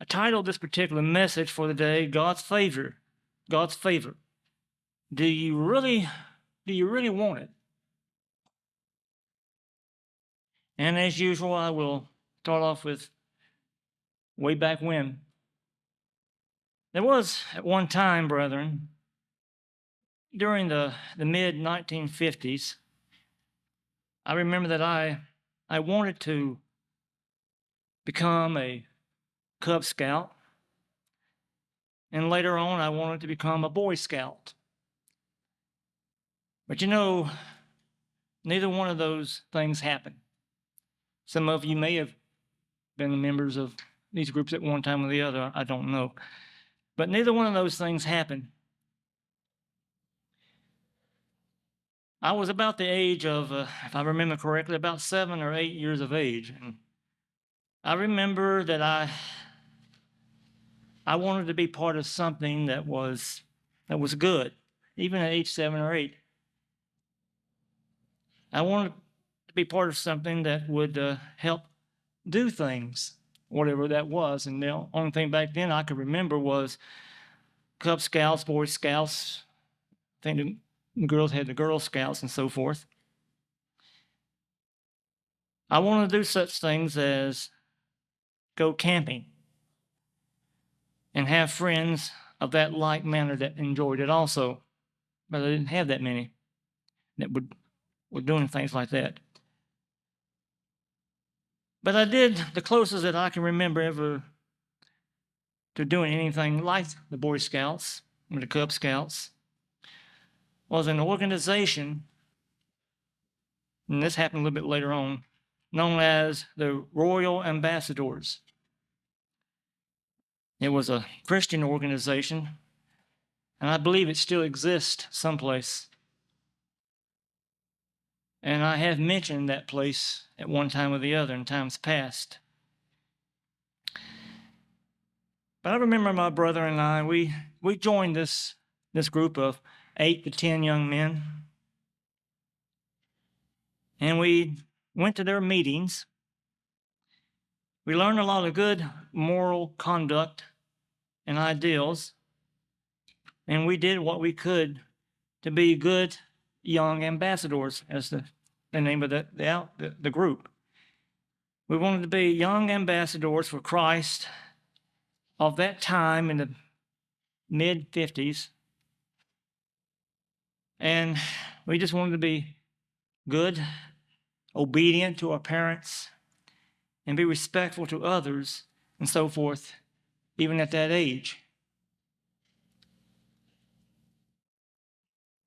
I titled this particular message for the day, God's Favor. God's Favor. Do you really want it? And as usual, I will start off with way back when. There was at one time, brethren, during the mid-1950s, I remember that I wanted to become a Cub Scout, and later on I wanted to become a Boy Scout. But you know, neither one of those things happened. Some of you may have been members of these groups at one time or the other, I don't know. But neither one of those things happened. I was about the age of, if I remember correctly, about 7 or 8 years of age. And I remember that I wanted to be part of something that was good, even at age 7 or 8. I wanted to be part of something that would help do things, whatever that was. And the only thing back then I could remember was Cub Scouts, Boy Scouts. I think the girls had the Girl Scouts and so forth. I wanted to do such things as go camping and have friends of that like manner that enjoyed it also. But I didn't have that many that were doing things like that. But I did the closest that I can remember ever to doing anything like the Boy Scouts or the Cub Scouts was an organization, and this happened a little bit later on, known as the Royal Ambassadors. It was a Christian organization, and I believe it still exists someplace. And I have mentioned that place at one time or the other in times past. But I remember my brother and I, we joined this group of 8 to 10 young men. And we went to their meetings. We learned a lot of good moral conduct and ideals. And we did what we could to be good young ambassadors, as the name of the group. We wanted to be young ambassadors for Christ of that time in the mid-50s. And we just wanted to be good, obedient to our parents, and be respectful to others, and so forth, even at that age.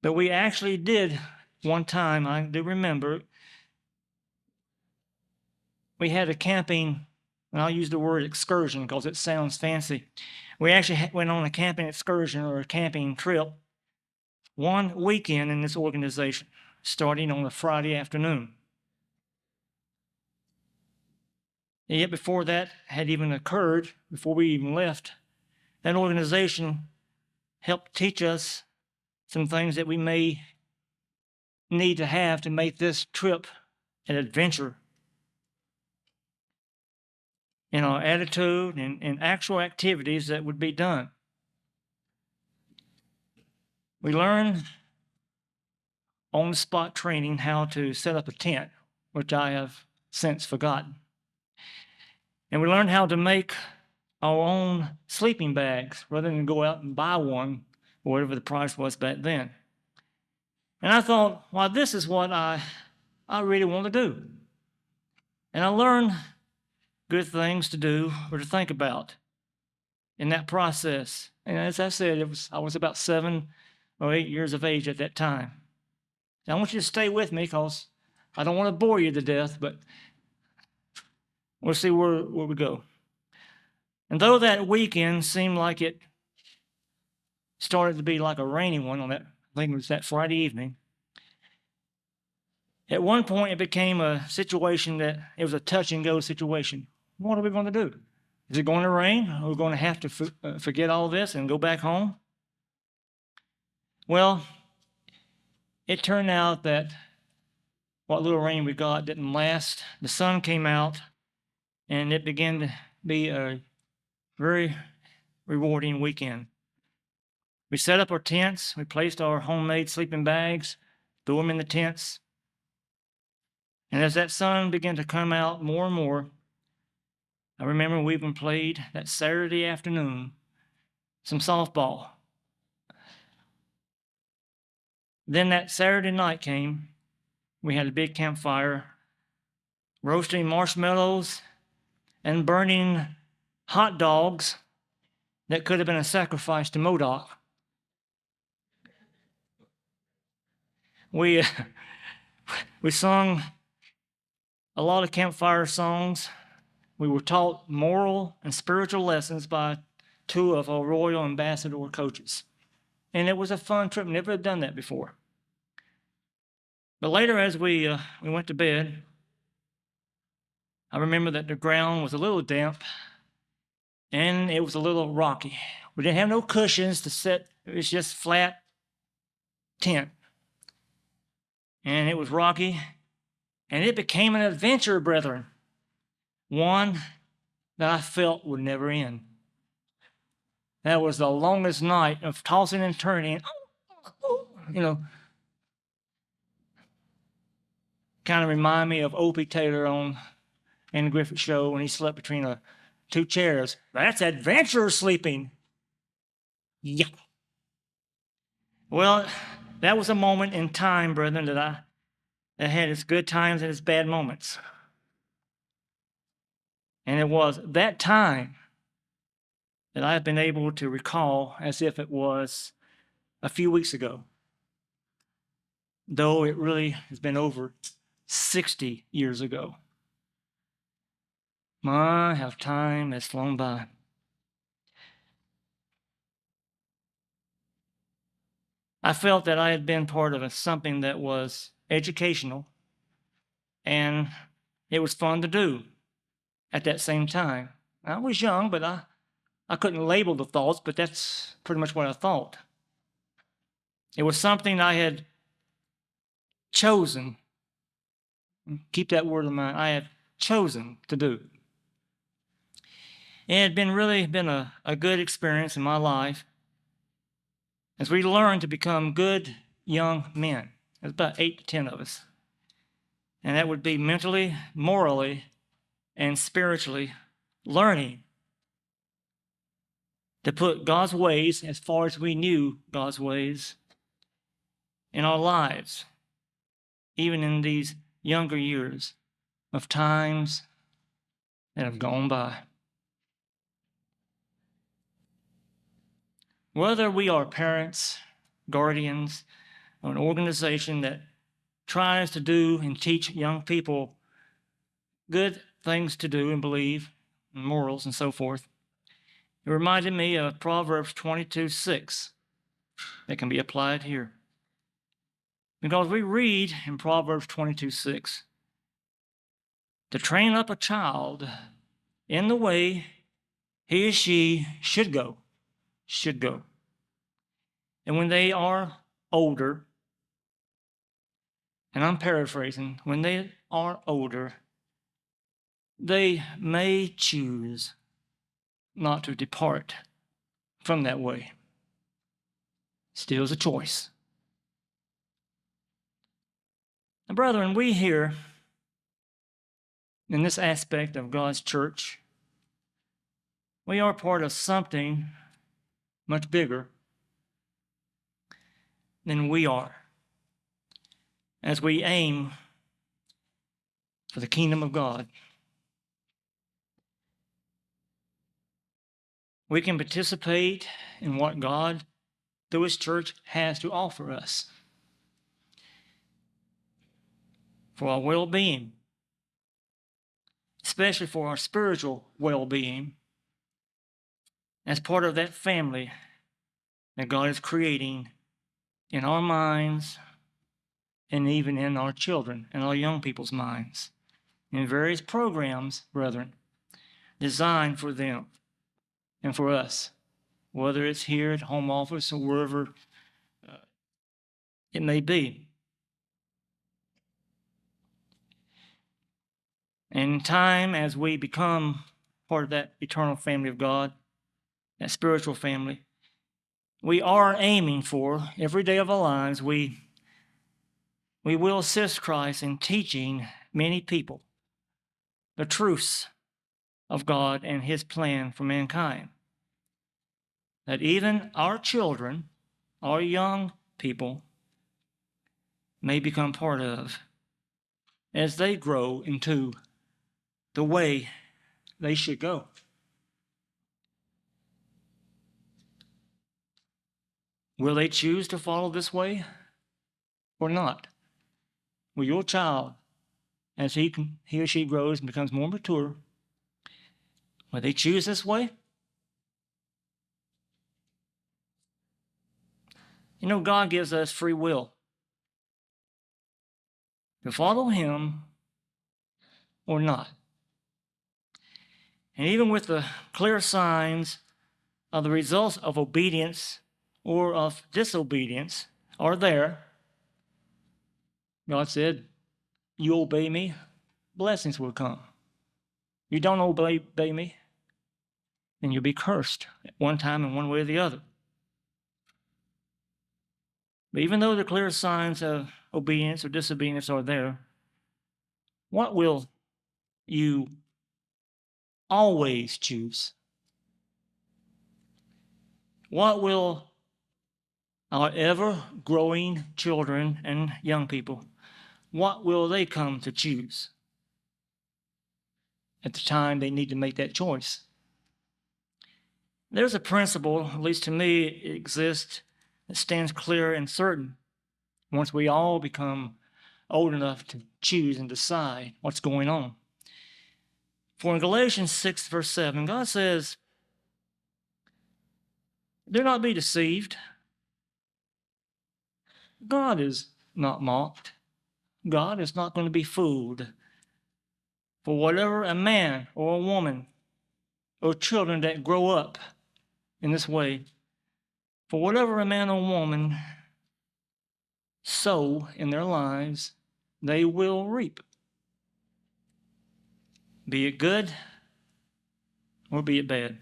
But we actually did one time, I do remember, we had a camping, and I'll use the word excursion because it sounds fancy. We actually went on a camping excursion or a camping trip one weekend in this organization, starting on a Friday afternoon. And yet before that had even occurred, before we even left, that organization helped teach us some things that we may need to have to make this trip an adventure in our attitude and actual activities that would be done. We learned on-the-spot training how to set up a tent, which I have since forgotten. And we learned how to make our own sleeping bags rather than go out and buy one, or whatever the price was back then. And I thought, well, this is what I really want to do. And I learned good things to do or to think about in that process. And as I said, I was about 7 or 8 years of age at that time. Now, I want you to stay with me because I don't want to bore you to death, but we'll see where we go. And though that weekend seemed like it started to be like a rainy one on that, I think it was that Friday evening, at one point it became a situation that it was a touch and go situation. What are we going to do? Is it going to rain? Are we going to have to forget all this and go back home? Well, it turned out that what little rain we got didn't last. The sun came out, and it began to be a very rewarding weekend. We set up our tents. We placed our homemade sleeping bags, threw them in the tents. And as that sun began to come out more and more, I remember we even played that Saturday afternoon some softball. Then that Saturday night came. We had a big campfire, roasting marshmallows and burning hot dogs that could have been a sacrifice to Modoc. We sung a lot of campfire songs. We were taught moral and spiritual lessons by two of our Royal Ambassador coaches. And it was a fun trip. Never had done that before. But later, as we went to bed, I remember that the ground was a little damp and it was a little rocky. We didn't have no cushions to sit. It was just flat tent. And it was rocky. And it became an adventure, brethren. One that I felt would never end. That was the longest night of tossing and turning. Kind of remind me of Opie Taylor on Andy Griffith Show when he slept between two chairs. That's adventure sleeping. Yeah. Well, that was a moment in time, brethren, that had its good times and its bad moments. And it was that time that I have been able to recall as if it was a few weeks ago, though it really has been over 60 years ago. My, how time has flown by. I felt that I had been part of something that was educational, and it was fun to do at that same time. I was young, but I couldn't label the thoughts, but that's pretty much what I thought. It was something I had chosen. Keep that word in mind. I had chosen to do. It had really been a good experience in my life as we learned to become good young men. There's about 8 to 10 of us. And that would be mentally, morally, and spiritually learning to put God's ways, as far as we knew God's ways, in our lives, even in these younger years of times that have gone by. Whether we are parents, guardians, or an organization that tries to do and teach young people good things to do and believe, and morals and so forth, it reminded me of Proverbs 22:6 that can be applied here. Because we read in Proverbs 22:6, to train up a child in the way he or she should go. And when they are older, and I'm paraphrasing, when they are older, they may choose not to depart from that way. Still is a choice. And brethren, we here, in this aspect of God's church, we are part of something much bigger than we are as we aim for the kingdom of God. We can participate in what God, through His church, has to offer us for our well-being, especially for our spiritual well-being, as part of that family that God is creating in our minds and even in our children and our young people's minds, in various programs, brethren, designed for them and for us, whether it's here at home office or wherever it may be. And in time, as we become part of that eternal family of God, that spiritual family, we are aiming for every day of our lives, we will assist Christ in teaching many people the truths of God and his plan for mankind. That even our children, our young people, may become part of as they grow into the way they should go. Will they choose to follow this way or not? Will your child, as he or she grows and becomes more mature, will they choose this way? You know, God gives us free will to follow him or not. And even with the clear signs of the results of obedience or of disobedience are there, God said, you obey me, blessings will come. You don't obey me, then you'll be cursed at one time in one way or the other. But even though the clear signs of obedience or disobedience are there, what will you always choose? What will our ever-growing children and young people, what will they come to choose at the time they need to make that choice? There's a principle, at least to me, it exists, that stands clear and certain once we all become old enough to choose and decide what's going on. For in Galatians 6, verse 7, God says, do not be deceived. God is not mocked. God is not going to be fooled. For whatever a man or a woman or children that grow up in this way, for whatever a man or woman sow in their lives, they will reap. Be it good or be it bad.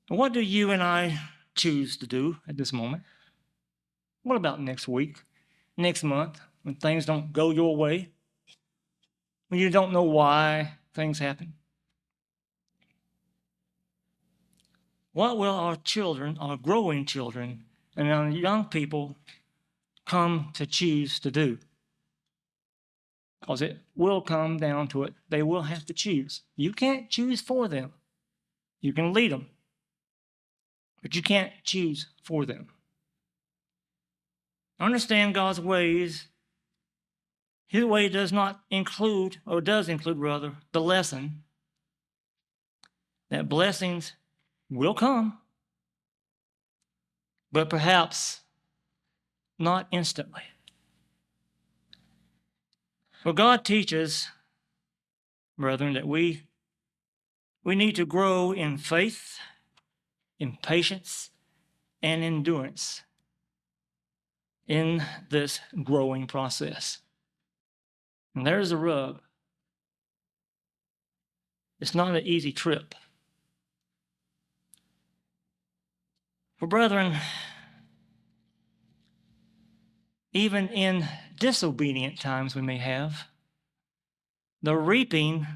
What do you and I choose to do at this moment? What about next week, next month, when things don't go your way? When you don't know why things happen? What will our children, our growing children, and our young people come to choose to do? Because it will come down to it. They will have to choose. You can't choose for them. You can lead them, but you can't choose for them. Understand God's ways. His way does not include, or does include rather, the lesson that blessings will come, but perhaps not instantly. For God teaches, brethren, that we need to grow in faith, in patience, and endurance in this growing process. And there's the rub. It's not an easy trip. For brethren, even in disobedient times we may have, the reaping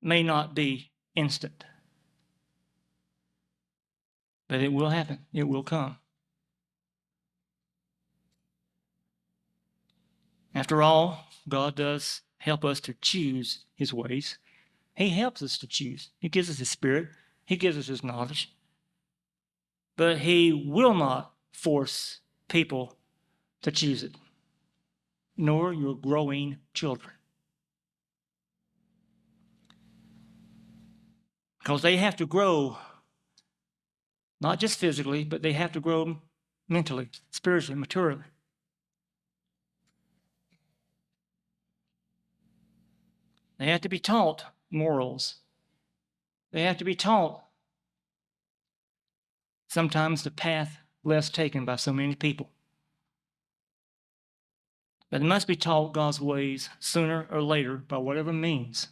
may not be instant. But it will happen. It will come. After all, God does help us to choose his ways. He helps us to choose. He gives us his spirit. He gives us his knowledge. But he will not force people to choose it, nor your growing children. Because they have to grow, not just physically, but they have to grow mentally, spiritually, maturely. They have to be taught morals. They have to be taught sometimes the path less taken by so many people. But they must be taught God's ways sooner or later by whatever means.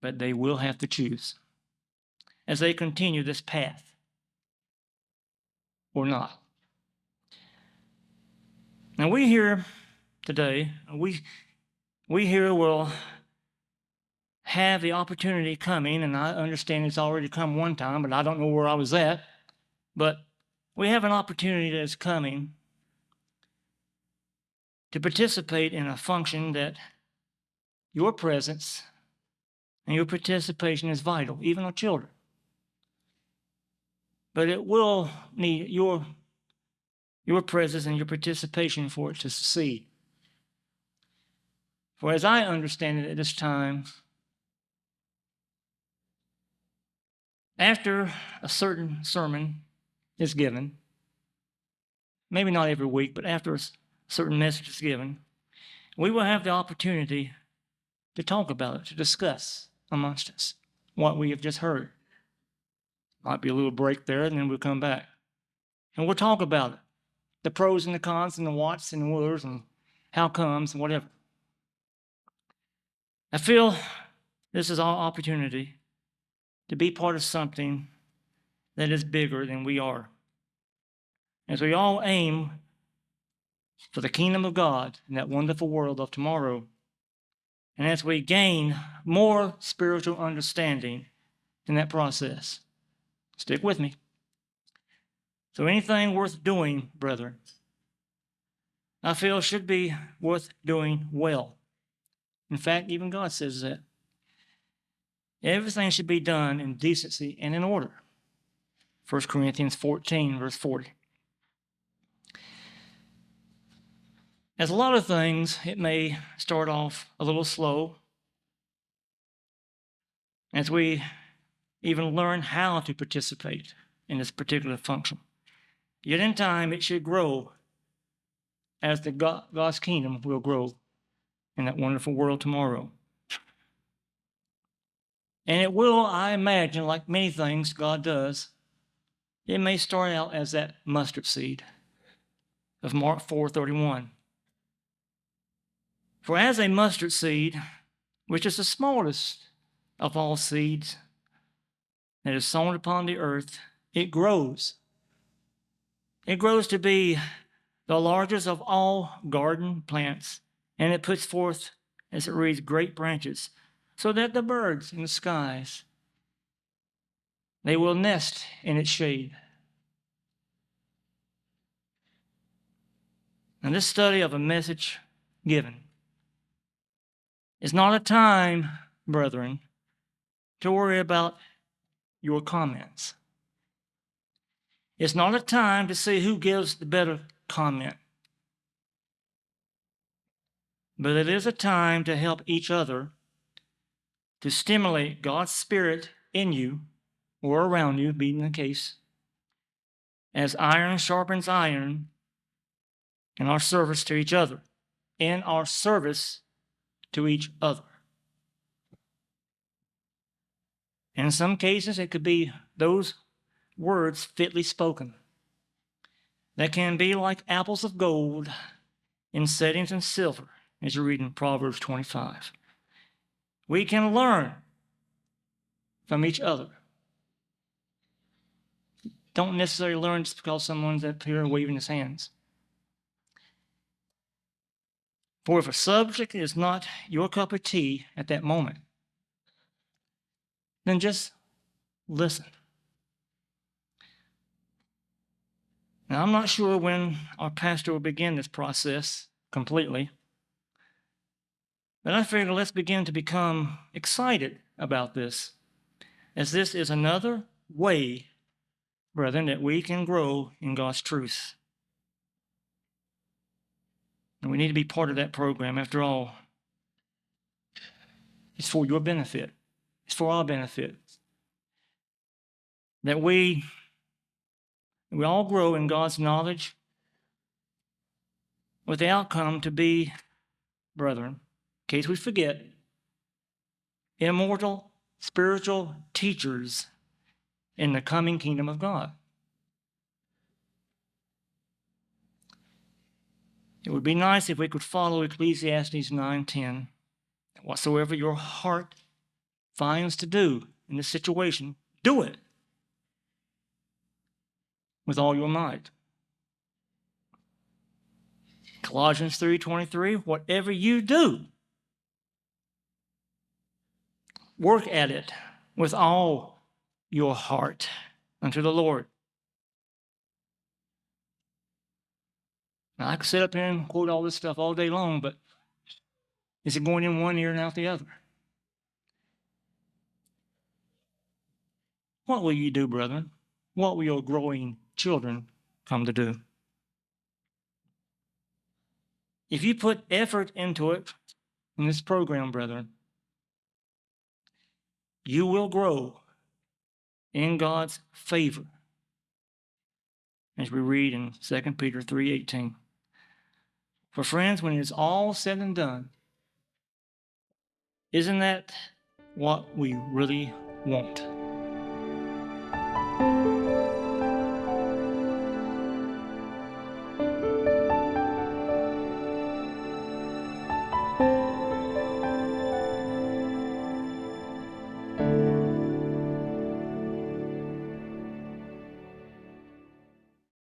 but they will have to choose as they continue this path or not. Now we here today, we here will have the opportunity coming, and I understand it's already come one time, but I don't know where I was at, but we have an opportunity that is coming to participate in a function that your presence and your participation is vital, even our children. But it will need your presence and your participation for it to succeed. For as I understand it at this time, after a certain sermon is given, maybe not every week, but after a certain message is given, we will have the opportunity to talk about it, to discuss amongst us what we have just heard. Might be a little break there, and then we'll come back. And we'll talk about it, the pros and the cons and the whats and the whers and how comes and whatever. I feel this is our opportunity to be part of something that is bigger than we are. As we all aim for the kingdom of God in that wonderful world of tomorrow, and as we gain more spiritual understanding in that process. Stick with me. So anything worth doing, brethren, I feel should be worth doing well. In fact, even God says that. Everything should be done in decency and in order. 1 Corinthians 14, verse 40. As a lot of things, it may start off a little slow as we even learn how to participate in this particular function. Yet in time, it should grow as God's kingdom will grow in that wonderful world tomorrow. And it will, I imagine, like many things God does, it may start out as that mustard seed of Mark 4:31. For as a mustard seed, which is the smallest of all seeds that is sown upon the earth, it grows. It grows to be the largest of all garden plants, and it puts forth, as it reads, great branches, so that the birds in the skies, they will nest in its shade. And this study of a message given is not a time, brethren, to worry about your comments. It's not a time to see who gives the better comment. But it is a time to help each other to stimulate God's Spirit in you or around you, being the case, as iron sharpens iron in our service to each other, in our service to each other. And in some cases, it could be those words fitly spoken that can be like apples of gold in settings in silver, as you read in Proverbs 25. We can learn from each other. Don't necessarily learn just because someone's up here waving his hands. For if a subject is not your cup of tea at that moment, then just listen. Now, I'm not sure when our pastor will begin this process completely, but I figure let's begin to become excited about this, as this is another way, brethren, that we can grow in God's truth. And we need to be part of that program. After all, it's for your benefit. It's for our benefit. That we all grow in God's knowledge with the outcome to be, brethren, in case we forget, immortal, spiritual teachers in the coming kingdom of God. It would be nice if we could follow Ecclesiastes 9:10. Whatsoever your heart finds to do in this situation, do it with all your might. Colossians 3:23, whatever you do, work at it with all your heart unto the Lord. Now, I could sit up here and quote all this stuff all day long, but is it going in one ear and out the other? What will you do, brethren? What will your growing children come to do? If you put effort into it in this program, brethren, you will grow in God's favor, as we read in 2 Peter 3:18. For friends, when it's all said and done, isn't that what we really want?